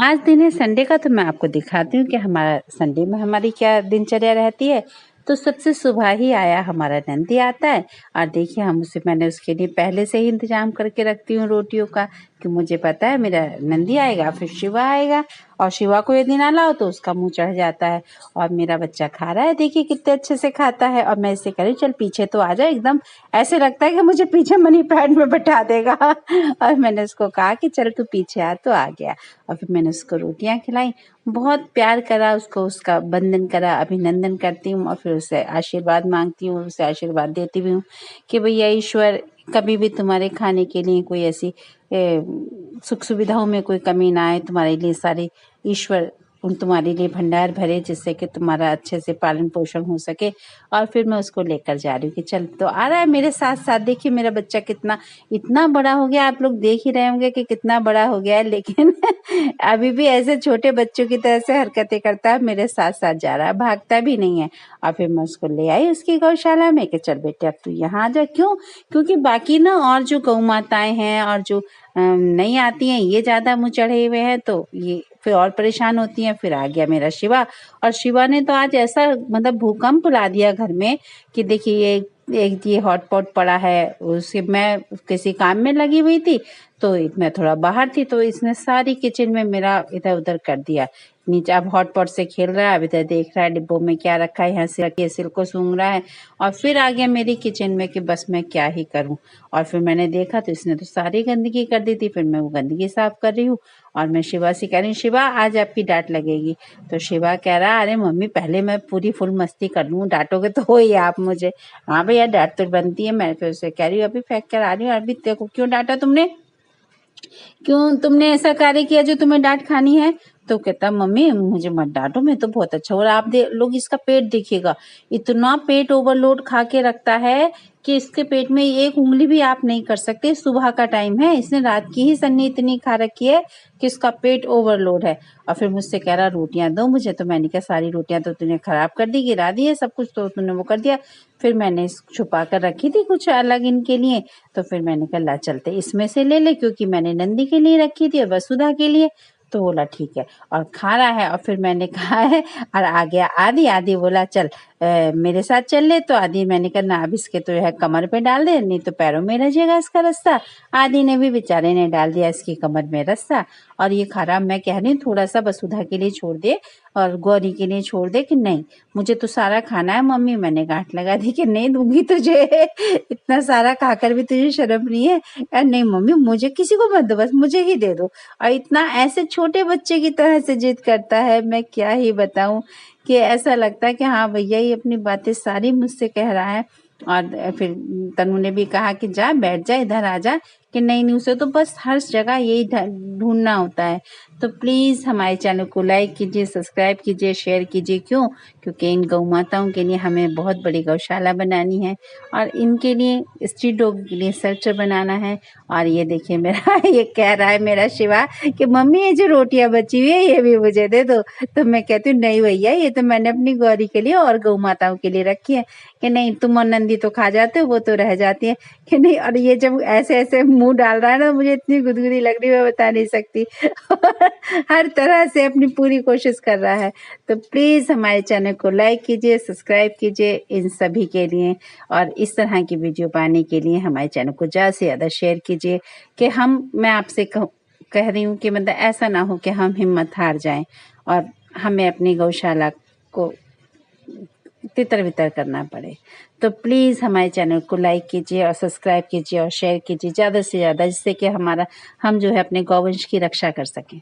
आज दिन है संडे का, तो मैं आपको दिखाती हूँ कि हमारा संडे में हमारी क्या दिनचर्या रहती है। तो सबसे सुबह ही आया हमारा नंदी आता है और देखिए मैंने उसके लिए पहले से ही इंतजाम करके रखती हूँ रोटियों का, कि मुझे पता है मेरा नंदी आएगा फिर शिवा आएगा, और शिवा को यदि ना लाओ तो उसका मुंह चढ़ जाता है। और मेरा बच्चा खा रहा है, देखिए कितने अच्छे से खाता है। और मैं इससे कह रही चल पीछे तो आ जा, एकदम ऐसे लगता है कि मुझे पीछे मनी प्लांट में बैठा देगा। और मैंने उसको कहा कि चल तू पीछे आ, तो आ गया। और फिर मैंने उसको रोटियां खिलाई, बहुत प्यार करा उसको, उसका वंदन करा, अभिनंदन करती हूँ और फिर उससे आशीर्वाद मांगती हूँ, उसे आशीर्वाद देती भी हूँ कि भैया ईश्वर कभी भी तुम्हारे खाने के लिए कोई ऐसी सुख सुविधाओं में कोई कमी ना आए, तुम्हारे लिए सारे ईश्वर तुम्हारे लिए भंडार भरे, जिससे कि तुम्हारा अच्छे से पालन पोषण हो सके। और फिर मैं उसको लेकर जा रही हूँ कि चल, तो आ रहा है मेरे साथ साथ। देखिए मेरा बच्चा कितना इतना बड़ा हो गया, आप लोग देख ही रहे होंगे कि कितना बड़ा हो गया है, लेकिन अभी भी ऐसे छोटे बच्चों की तरह से हरकतें करता है, मेरे साथ साथ जा रहा है, भागता भी नहीं है। और फिर मैं उसको ले आई उसकी गौशाला में कि चल बेटे अब तू यहाँ आ जा। क्यों? क्योंकि बाकी ना और जो गौ माताएं हैं और जो नहीं आती हैं, ये ज्यादा मुँह चढ़े हुए हैं, तो ये फिर और परेशान होती हैं। फिर आ गया मेरा शिवा, और शिवा ने तो आज ऐसा मतलब भूकंप ला दिया घर में कि देखिए एक ये हॉटपॉट पड़ा है, उसे मैं किसी काम में लगी हुई थी, तो मैं थोड़ा बाहर थी, तो इसने सारी किचन में मेरा इधर उधर कर दिया। नीचे अब हॉटपॉट से खेल रहा है, अब इधर देख रहा है डिब्बों में क्या रखा है, यहाँ से रखिए, सिर को सूंघ रहा है। और फिर आ गया मेरी किचन में कि बस मैं क्या ही करूं। और फिर मैंने देखा तो इसने तो सारी गंदगी कर दी थी। फिर मैं वो गंदगी साफ कर रही हूँ और मैं शिवा से कह रही हूँ, शिवा आज आपकी डांट लगेगी। तो शिवा कह रहा, अरे मम्मी पहले मैं पूरी फुल मस्ती कर लूँ, डांटोगे तो हो ही आप मुझे। हाँ भैया डांट तो बनती है। मैं फिर उसे कह रही हूँ अभी फेंक कर आ रही हूँ, अभी तेरे को क्यों डांटा तुमने, क्यों तुमने ऐसा कार्य किया जो तुम्हें डांट खानी है? तो कहता मम्मी मुझे मत डांटो, मैं तो बहुत अच्छा हो रहा। आप लोग इसका पेट देखिएगा, इतना पेट ओवरलोड खा के रखता है कि इसके पेट में एक उंगली भी आप नहीं कर सकते। सुबह का टाइम है, इसने रात की ही सन्नी इतनी खा रखी है कि इसका पेट ओवरलोड है। और फिर मुझसे कह रहा रोटियां दो मुझे, तो मैंने कहा सारी रोटियां तो तूने खराब कर दी, गिरा दी है सब कुछ, तो तूने वो कर दिया। फिर मैंने छुपा कर रखी थी कुछ अलग इनके लिए, तो फिर मैंने कहा ला चलते इसमें से ले ले, क्योंकि मैंने नंदी के लिए रखी थी और वसुधा के लिए। तो बोला ठीक है, और खा रहा है। और फिर मैंने कहा है, और आ गया आदि। आदि बोला चल मेरे साथ चल ले, तो आदि मैंने कहा ना अब इसके तो है कमर पे डाल दे, नहीं तो पैरों में रह जाएगा इसका रास्ता। आदि ने भी बेचारे ने डाल दिया इसकी कमर में रास्ता, और ये खा रहा। मैं कह रही हूँ थोड़ा सा वसुधा के लिए छोड़ दे और गौरी के लिए छोड़ दे, कि नहीं मुझे तो सारा खाना है मम्मी। मैंने गांठ लगा दी कि नहीं दूंगी तुझे, इतना सारा खाकर भी तुझे शर्म नहीं है? यार नहीं मम्मी मुझे किसी को मत दो, बस मुझे ही दे दो। और इतना ऐसे छोटे बच्चे की तरह से जिद करता है, मैं क्या ही बताऊं, कि ऐसा लगता है कि हाँ भैया ये अपनी बातें सारी मुझसे कह रहा है। और फिर तनु ने भी कहा कि जा बैठ जा, इधर आ जा, कि नहीं नहीं उसे तो बस हर जगह यही ढूंढना होता है। तो प्लीज हमारे चैनल को लाइक कीजिए, सब्सक्राइब कीजिए, शेयर कीजिए। क्यों? क्योंकि इन गौ माताओं के लिए हमें बहुत बड़ी गौशाला बनानी है, और इनके लिए स्ट्रीट डॉग के लिए सेल्टर बनाना है। और ये देखिए मेरा ये कह रहा है मेरा शिवा कि मम्मी ये जो रोटियां बची हुई है ये भी मुझे दे दो। तो मैं कहती हूँ नहीं भैया ये तो मैंने अपनी गौरी के लिए और गौ माताओं के लिए रखी है, कि नहीं तुम और नंदी तो खा जाते हो, वो तो रह जाती है, कि नहीं। और ये जब ऐसे ऐसे मुंह डाल रहा है ना, मुझे इतनी गुदगुदी लग रही है, मैं बता नहीं सकती। हर तरह से अपनी पूरी कोशिश कर रहा है। तो प्लीज हमारे चैनल को लाइक कीजिए, सब्सक्राइब कीजिए इन सभी के लिए, और इस तरह की वीडियो पाने के लिए हमारे चैनल को ज़्यादा से ज़्यादा शेयर कीजिए। कि मैं आपसे कह रही हूँ कि मतलब ऐसा ना हो कि हम हिम्मत हार जाएं और हमें अपनी गौशाला को तितर बितर करना पड़े। तो प्लीज़ हमारे चैनल को लाइक कीजिए और सब्सक्राइब कीजिए और शेयर कीजिए ज़्यादा से ज़्यादा, जिससे कि हम जो है अपने गौवंश की रक्षा कर सकें।